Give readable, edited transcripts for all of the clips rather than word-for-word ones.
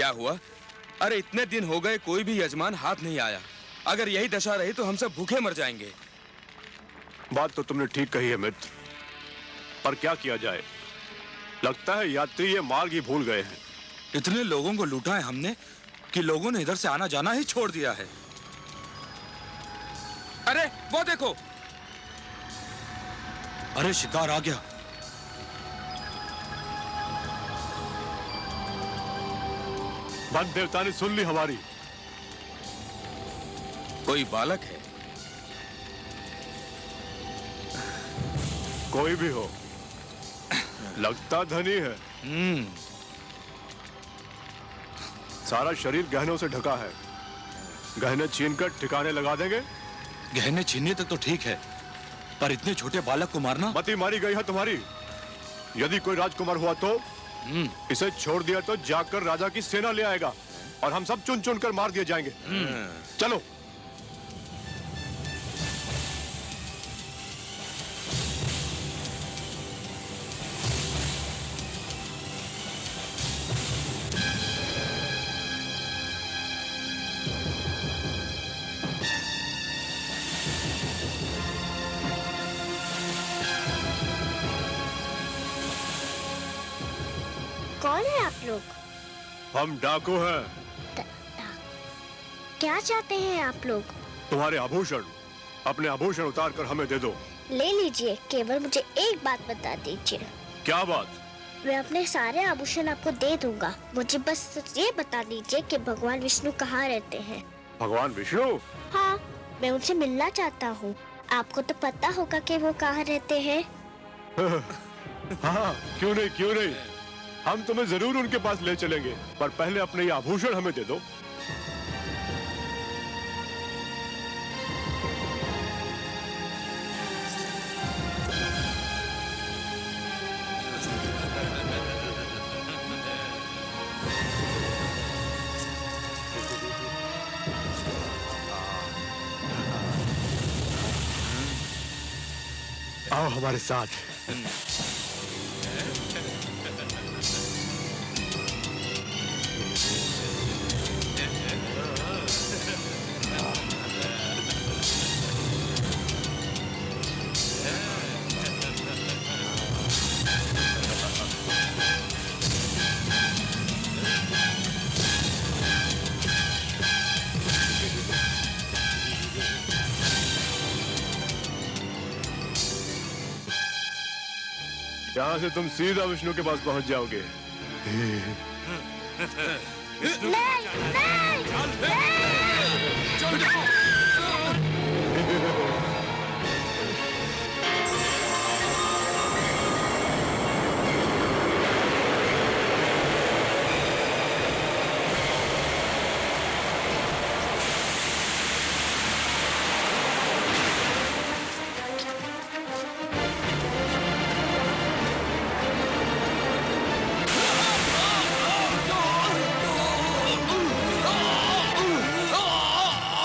क्या हुआ? अरे इतने दिन हो गए, कोई भी यजमान हाथ नहीं आया। अगर यही दशा रही तो हम सब भूखे मर जाएंगे। बात तो तुमने ठीक कही है मित्र, पर क्या किया जाए? लगता है यात्री ये मार्ग ही भूल गए हैं। इतने लोगों को लूटा है हमने कि लोगों ने इधर से आना जाना ही छोड़ दिया है। अरे वो देखो! अरे शिकार आ गया। वन देवता ने सुन ली हमारी। कोई बालक है? कोई भी हो, लगता धनी है। सारा शरीर गहनों से ढका है। गहने छीनकर ठिकाने लगा देंगे। गहने छीनने तक तो ठीक है, पर इतने छोटे बालक को मारना। मती मारी गई है तुम्हारी। यदि कोई राजकुमार हुआ तो इसे छोड़ दिया तो जाकर राजा की सेना ले आएगा और हम सब चुन चुन कर मार दिए जाएंगे। चलो। कौन है आप लोग? हम डाकू हैं। क्या चाहते हैं आप लोग? तुम्हारे आभूषण, अपने आभूषण उतार कर हमें दे दो। ले लीजिए, केवल मुझे एक बात बता दीजिए। क्या बात? मैं अपने सारे आभूषण आपको दे दूंगा। मुझे बस ये बता दीजिए कि भगवान विष्णु कहाँ रहते हैं। भगवान विष्णु? हाँ, मैं उनसे मिलना चाहता हूँ। आपको तो पता होगा कि वो कहाँ रहते हैं। हाँ, क्यों नहीं, क्यों नहीं। हम तुम्हें जरूर उनके पास ले चलेंगे, पर पहले अपने ये आभूषण हमें दे दो। आओ हमारे साथ। यहाँ से तुम सीधा विष्णु के पास पहुंच जाओगे। नहीं, नहीं।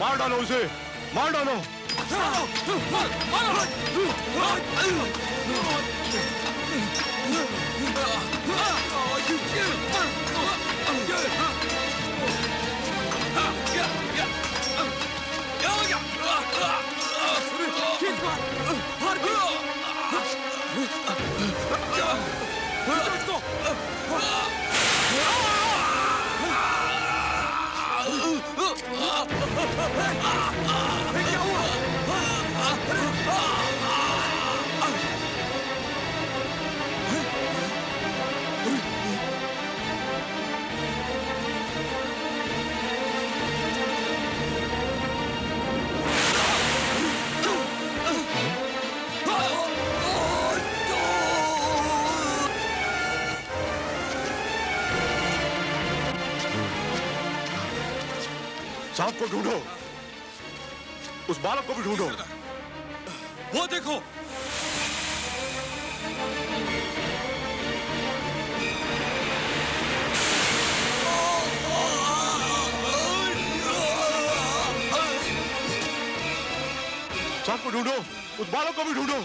मार डालो उसे, मार डालो। सांप को ढूंढो, उस बालक को भी ढूंढो। वो देखो! सांप को ढूंढो, उस बालक को भी ढूंढो।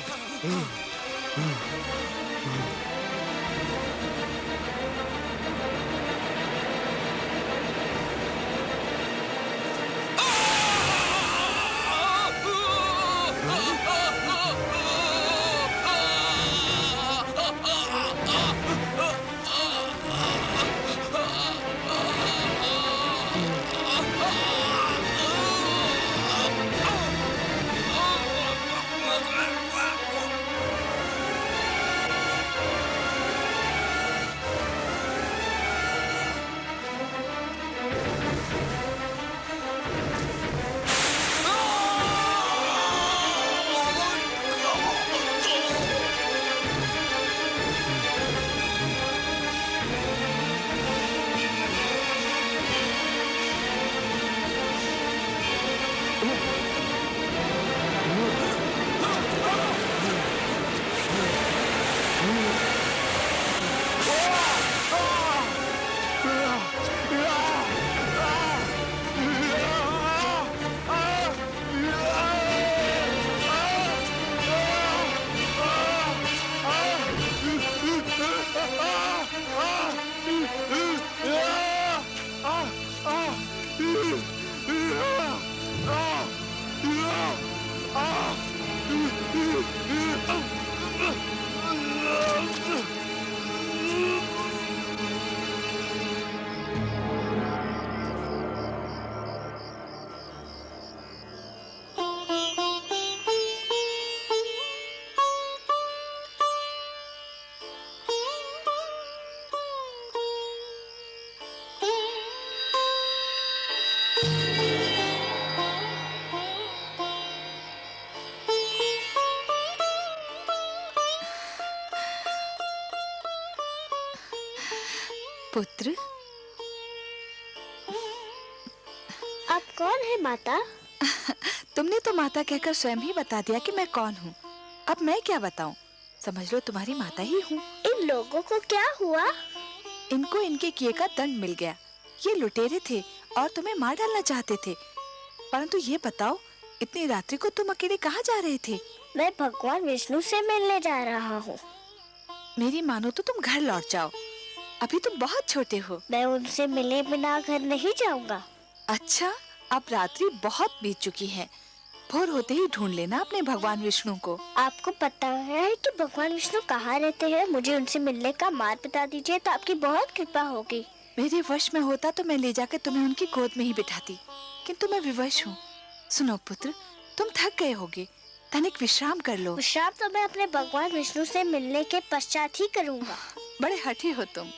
कौन है माता? तुमने तो माता कहकर स्वयं ही बता दिया कि मैं कौन हूँ। अब मैं क्या बताऊँ? समझ लो तुम्हारी माता ही हूँ। इन लोगों को क्या हुआ? इनको इनके किए का दंड मिल गया। ये लुटेरे थे और तुम्हें मार डालना चाहते थे। परंतु ये बताओ, इतनी रात्रि को तुम अकेले कहाँ जा रहे थे? मैं भगवान विष्णु से मिलने जा रहा हूँ। मेरी मानो तो तुम घर लौट जाओ, अभी तुम बहुत छोटे हो। मैं उनसे मिले बिना घर नहीं जाऊंगा। अच्छा, अब रात्रि बहुत बीत चुकी है। भोर होते ही ढूंढ लेना अपने भगवान विष्णु को। आपको पता है कि भगवान विष्णु कहाँ रहते हैं? मुझे उनसे मिलने का मार्ग बता दीजिए तो आपकी बहुत कृपा होगी। मेरे वश में होता तो मैं ले जाकर तुम्हें उनकी गोद में ही बिठाती, किंतु मैं विवश हूँ। सुनो पुत्र, तुम थक गए होगे, तनिक विश्राम कर लो। विश्राम तो मैं अपने भगवान विष्णु से मिलने के पश्चात ही करूँगा। बड़े हठी हो तुम।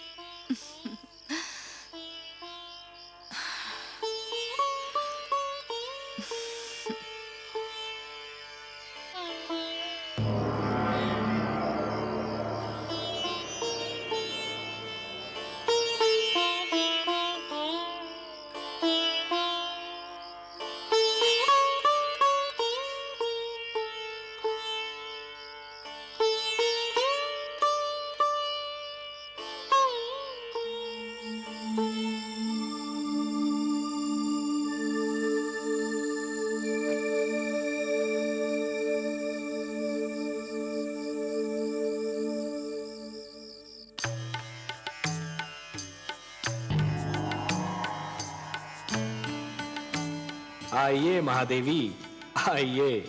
आइए महादेवी, आइए।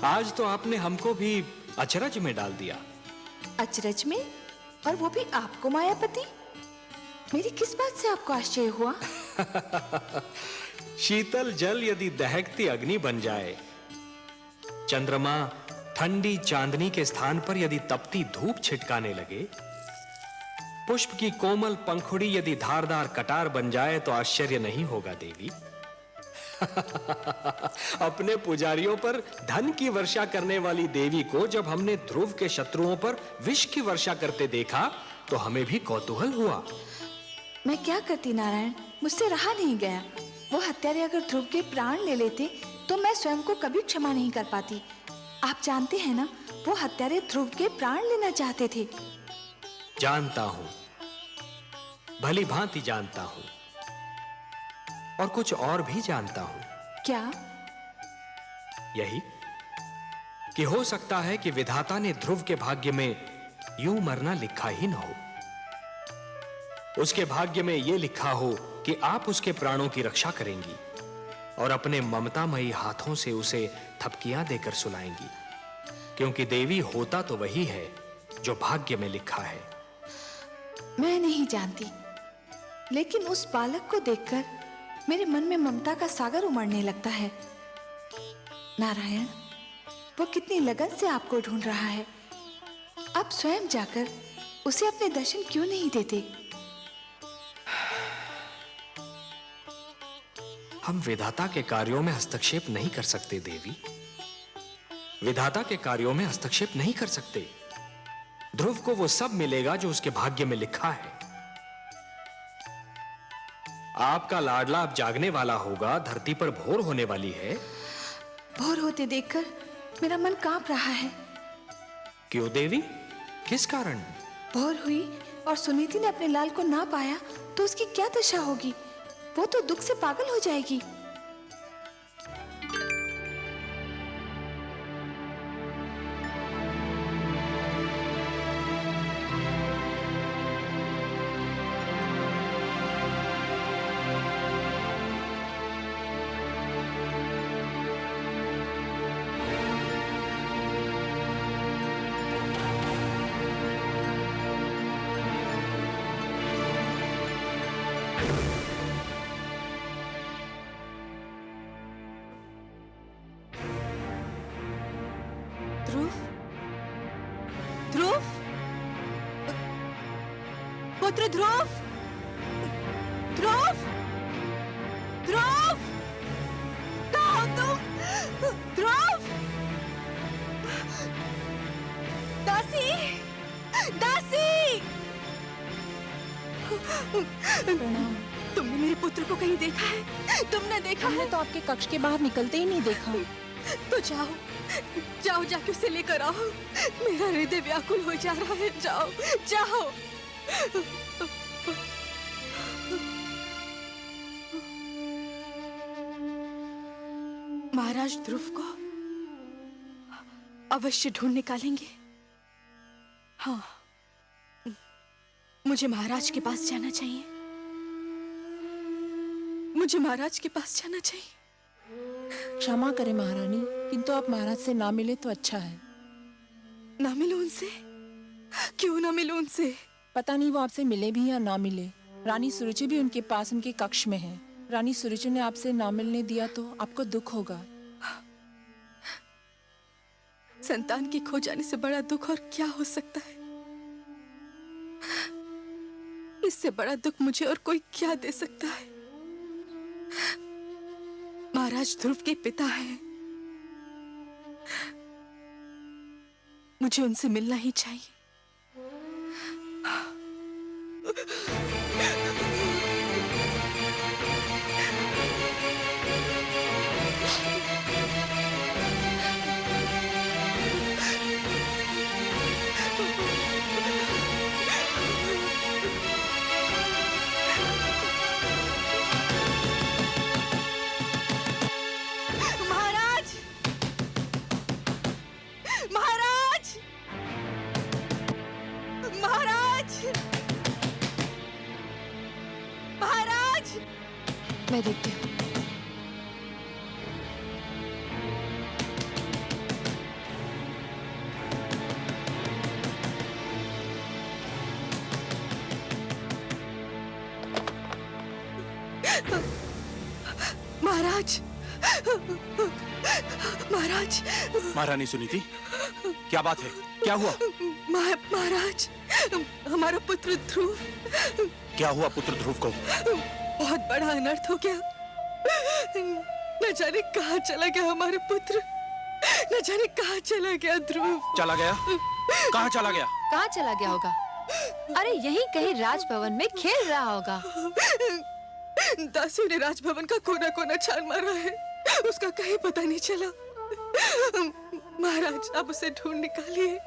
आज तो आपने हमको भी अचरज में डाल दिया। अचरज में? और वो भी आपको मायापति? मेरी किस बात से आपको आश्चर्य हुआ? शीतल जल यदि दहकती अग्नि बन जाए, चंद्रमा ठंडी चांदनी के स्थान पर यदि तपती धूप छिटकाने लगे, पुष्प की कोमल पंखुड़ी यदि धारदार कटार बन जाए तो आश्चर्य नहीं होगा देवी। अपने पुजारियों पर धन की वर्षा करने वाली देवी को जब हमने ध्रुव के शत्रुओं पर विष की वर्षा करते देखा तो हमें भी कौतूहल हुआ। मैं क्या करती नारायण, मुझसे रहा नहीं गया। वो हत्यारे अगर ध्रुव के प्राण ले लेते तो मैं स्वयं को कभी क्षमा नहीं कर पाती। आप जानते हैं ना, वो हत्यारे ध्रुव के प्राण लेना चाहते थे। जानता हूं, भली भांति जानता हूं, और कुछ और भी जानता हूं। क्या? यही कि हो सकता है कि विधाता ने ध्रुव के भाग्य में यूं मरना लिखा ही न हो। उसके भाग्य में यह लिखा हो कि आप उसके प्राणों की रक्षा करेंगी और अपने ममतामयी हाथों से उसे थपकियां देकर सुलाएंगी, क्योंकि देवी होता तो वही है जो भाग्य में लिखा है। मैं नहीं जानती, लेकिन उस बालक को देखकर मेरे मन में ममता का सागर उमड़ने लगता है। नारायण, वो कितनी लगन से आपको ढूंढ रहा है। आप स्वयं जाकर उसे अपने दर्शन क्यों नहीं देते? हम विधाता के कार्यों में हस्तक्षेप नहीं कर सकते देवी। विधाता के कार्यों में हस्तक्षेप नहीं कर सकते। ध्रुव को वो सब मिलेगा जो उसके भाग्य में लिखा है। आपका लाडला अब जागने वाला होगा, धरती पर भोर होने वाली है। भोर होते देखकर मेरा मन कांप रहा है। क्यों देवी, किस कारण? भोर हुई और सुनीति ने अपने लाल को ना पाया तो उसकी क्या दशा होगी? वो तो दुख से पागल हो जाएगी। ध्रुव, ध्रुव, पुत्र ध्रुव, ध्रुव, ध्रुव, कहाँ हो तुम? ध्रुव, दासी, दासी, तुमने मेरे पुत्र पुत्र को कहीं देखा है? तुमने देखा हमने है? तो आपके कक्ष के बाहर निकलते ही नहीं देखा। तो जाओ, जाओ जाके उसे लेकर आओ। मेरा हृदय व्याकुल हो जा रहा है। जाओ, जाओ। महाराज ध्रुव को अवश्य ढूंढ निकालेंगे। हाँ, मुझे महाराज के पास जाना चाहिए। मुझे महाराज के पास जाना चाहिए। क्षमा करें महारानी, किंतु आप महाराज से ना मिले तो अच्छा है। ना मिलो उनसे? क्यों ना मिलो उनसे? पता नहीं वो आपसे मिले भी या ना मिले। रानी सुरुचि भी उनके पास उनके कक्ष में है। रानी सुरुचि ने आपसे ना मिलने दिया तो आपको दुख होगा। संतान के खो जाने से बड़ा दुख और क्या हो सकता है? इससे बड़ा दुख मुझे और कोई क्या दे सकता है? महाराज ध्रुव के पिता हैं। मुझे उनसे मिलना ही चाहिए। महाराज! महाराज! महाराज! महाराज! मैं देखती हूँ। महाराज! महाराज! महारानी सुनीति, क्या बात है? क्या हुआ? महाराज, हमारा पुत्र ध्रुव, क्या हुआ पुत्र ध्रुव को? बहुत बड़ा अनर्थ हो गया। न जाने कहाँ चला गया हमारा पुत्र। न जाने कहाँ चला गया ध्रुव। चला गया? कहाँ चला गया? कहाँ चला गया होगा? अरे यहीं कहीं राजभवन में खेल रहा होगा। दासियों ने राजभवन का कोना कोना छान मारा है, उसका कहीं पता नहीं चला। महाराज, आप उसे ढूंढ निकालिए,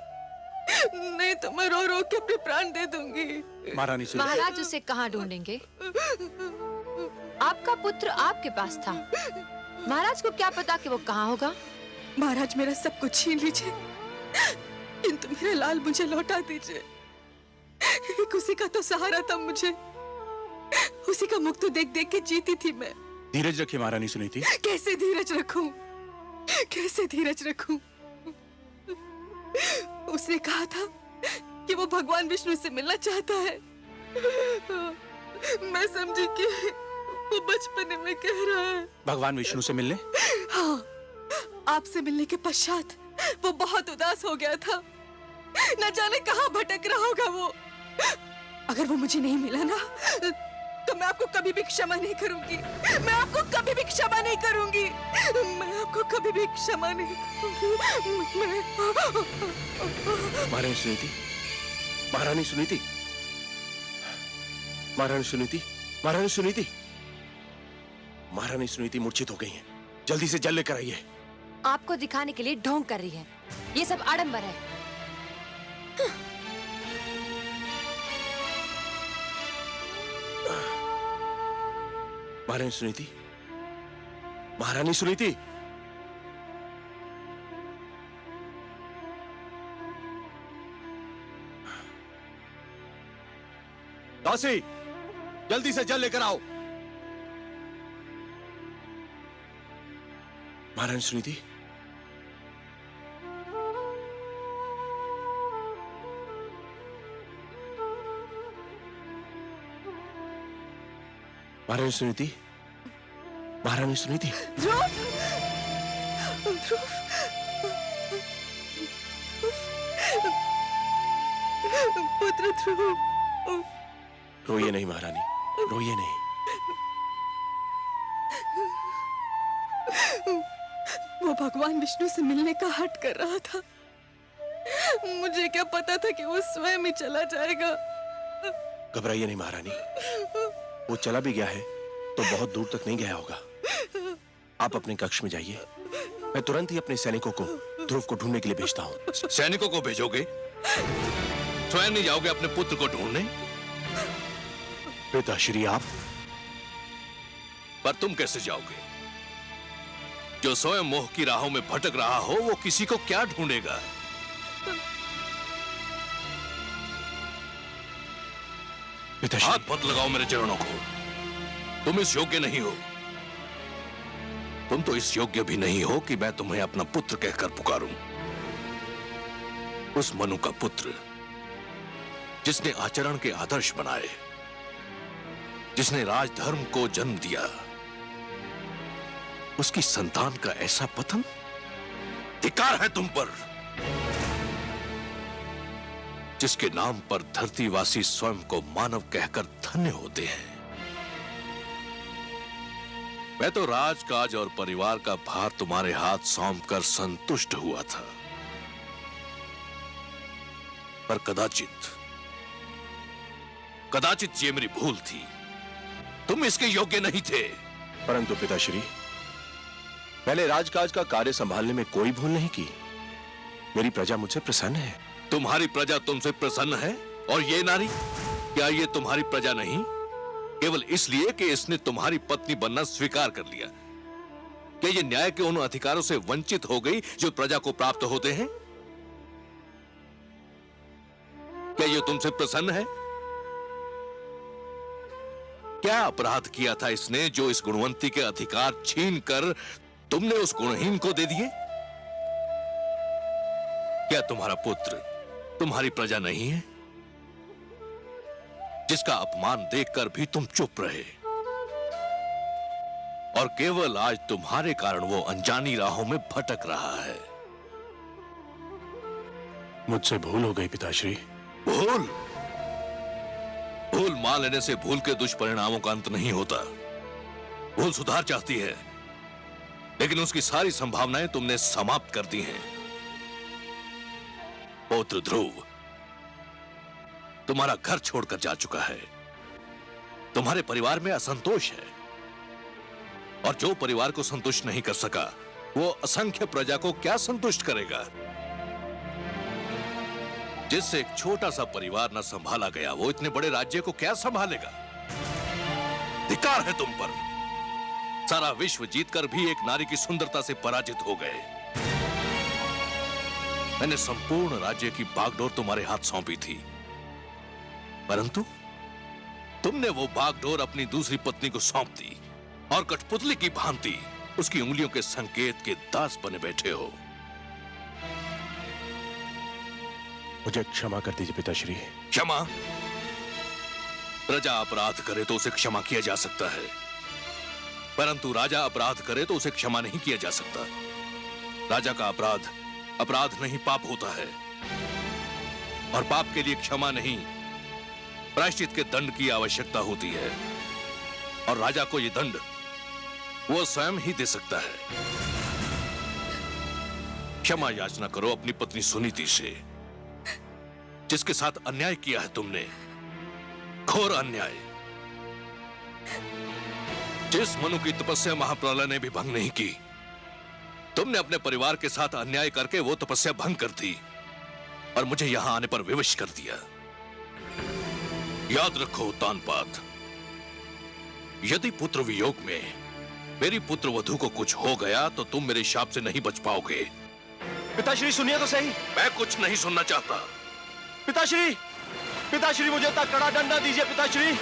नहीं तो मैं रो रो के अपने प्राण दे दूंगी। महारानी सुनीति, महाराज उसे कहाँ ढूंढेंगे? आपका पुत्र आपके पास था। महाराज को क्या पता कि वो कहाँ होगा? महाराज, मेरा सब कुछ छीन लीजिए, किंतु मेरा लाल मुझे लौटा दीजिए। एक उसी का तो सहारा था मुझे, उसी का मुख तो देख देख के जीती थी मैं। धीरज रखिए महारानी सुनीति। कैसे धीरज रखूं? कैसे धीरज रखूं? उसने कहा था कि वो भगवान विष्णु से मिलना चाहता है। मैं समझी कि वो बचपने में कह रहा है। भगवान विष्णु से मिलने? हाँ, आपसे मिलने के पश्चात वो बहुत उदास हो गया था। न जाने कहाँ भटक रहा होगा वो। अगर वो मुझे नहीं मिला ना, तो मैं आपको कभी भी क्षमा नहीं करूंगी। मैं आपको कभी भी क्षमा नहीं करूंगी। मैं आपको कभी भी क्षमा नहीं करूंगी। महारानी सुनीति, महारानी सुनीति, महारानी सुनीति, महारानी सुनीति, महारानी सुनीति मूर्छित हो गई हैं। जल्दी से जल लेकर आइए। आपको दिखाने के लिए ढोंग कर रही है। ये सब आडंबर है। महारानी सुनीति, महारानी सुनीति, दासी, जल्दी से जल लेकर आओ। महारानी सुनीति, महारानी सुनीति, महारानी सुनीति, ध्रुव, ध्रुव, पुत्र ध्रुव। रोइए नहीं महारानी, रोइए नहीं। वो भगवान विष्णु से मिलने का हट कर रहा था। मुझे क्या पता था कि वो स्वयं ही चला जाएगा। घबराइए नहीं महारानी, वो चला भी गया है तो बहुत दूर तक नहीं गया होगा। आप अपने कक्ष में जाइए, मैं तुरंत ही अपने सैनिकों को ध्रुव को ढूंढने के लिए भेजता हूँ। सैनिकों को भेजोगे? स्वयं नहीं जाओगे अपने पुत्र को ढूंढने? पिताश्री आप। पर तुम कैसे जाओगे? जो स्वयं मोह की राहों में भटक रहा हो वो किसी को क्या ढूंढेगा? पिताश्री हाथ मत लगाओ मेरे चरणों को। तुम इस योग्य नहीं हो। तुम तो इस योग्य भी नहीं हो कि मैं तुम्हें अपना पुत्र कहकर पुकारूं। उस मनु का पुत्र जिसने आचरण के आदर्श बनाए, जिसने राजधर्म को जन्म दिया, उसकी संतान का ऐसा पतन? धिक्कार है तुम पर, जिसके नाम पर धरतीवासी स्वयं को मानव कहकर धन्य होते हैं। मैं तो राजकाज और परिवार का भार तुम्हारे हाथ सौंपकर संतुष्ट हुआ था, पर कदाचित ये मेरी भूल थी। तुम इसके योग्य नहीं थे। परंतु पिताश्री, मैंने राजकाज का कार्य संभालने में कोई भूल नहीं की। मेरी प्रजा मुझसे प्रसन्न है। तुम्हारी प्रजा तुमसे प्रसन्न है? और ये नारी, क्या ये तुम्हारी प्रजा नहीं? केवल इसलिए कि इसने तुम्हारी पत्नी बनना स्वीकार कर लिया। क्या ये न्याय के उन अधिकारों से वंचित हो गई जो प्रजा को प्राप्त होते हैं? क्या ये तुमसे प्रसन्न है? क्या अपराध किया था इसने जो इस गुणवंती के अधिकार छीनकर तुमने उस गुणहीन को दे दिए? क्या तुम्हारा पुत्र तुम्हारी प्रजा नहीं है, जिसका अपमान देखकर भी तुम चुप रहे? और केवल आज तुम्हारे कारण वो अनजानी राहों में भटक रहा है। मुझसे भूल हो गई पिताश्री। भूल मान लेने से भूल के दुष्परिणामों का अंत नहीं होता। भूल सुधार चाहती है, लेकिन उसकी सारी संभावनाएं तुमने समाप्त कर दी हैं। पौत्र ध्रुव तुम्हारा घर छोड़कर जा चुका है। तुम्हारे परिवार में असंतोष है, और जो परिवार को संतुष्ट नहीं कर सका वो असंख्य प्रजा को क्या संतुष्ट करेगा? जिससे एक छोटा सा परिवार न संभाला गया, वो इतने बड़े राज्य को क्या संभालेगा? धिक्कार है तुम पर। सारा विश्व जीतकर भी एक नारी की सुंदरता से पराजित हो गए। मैंने संपूर्ण राज्य की बागडोर तुम्हारे हाथ सौंपी थी, परंतु तुमने वो बागडोर अपनी दूसरी पत्नी को सौंप दी और कठपुतली की भांति उसकी उंगलियों के संकेत के दास बने बैठे हो। मुझे क्षमा कर दीजिए पिताश्री। क्षमा? प्रजा अपराध करे तो उसे क्षमा किया जा सकता है, परंतु राजा अपराध करे तो उसे क्षमा नहीं किया जा सकता। राजा का अपराध नहीं पाप होता है, और पाप के लिए क्षमा नहीं प्रायश्चित के दंड की आवश्यकता होती है, और राजा को यह दंड वो स्वयं ही दे सकता है। क्षमा याचना करो अपनी पत्नी सुनीति से, जिसके साथ अन्याय किया है तुमने, घोर अन्याय। जिस मनु की तपस्या महाप्रलय ने भी भंग नहीं की, तुमने अपने परिवार के साथ अन्याय करके वो तपस्या भंग कर दी और मुझे यहां आने पर विवश कर दिया। याद रखो तानपात, यदि पुत्र वियोग में मेरी पुत्र वधू को कुछ हो गया तो तुम मेरे शाप से नहीं बच पाओगे। पिताश्री सुनिए तो सही। मैं कुछ नहीं सुनना चाहता। पिताश्री, पिताश्री मुझे इतना कड़ा डंडा दीजिए पिताश्री।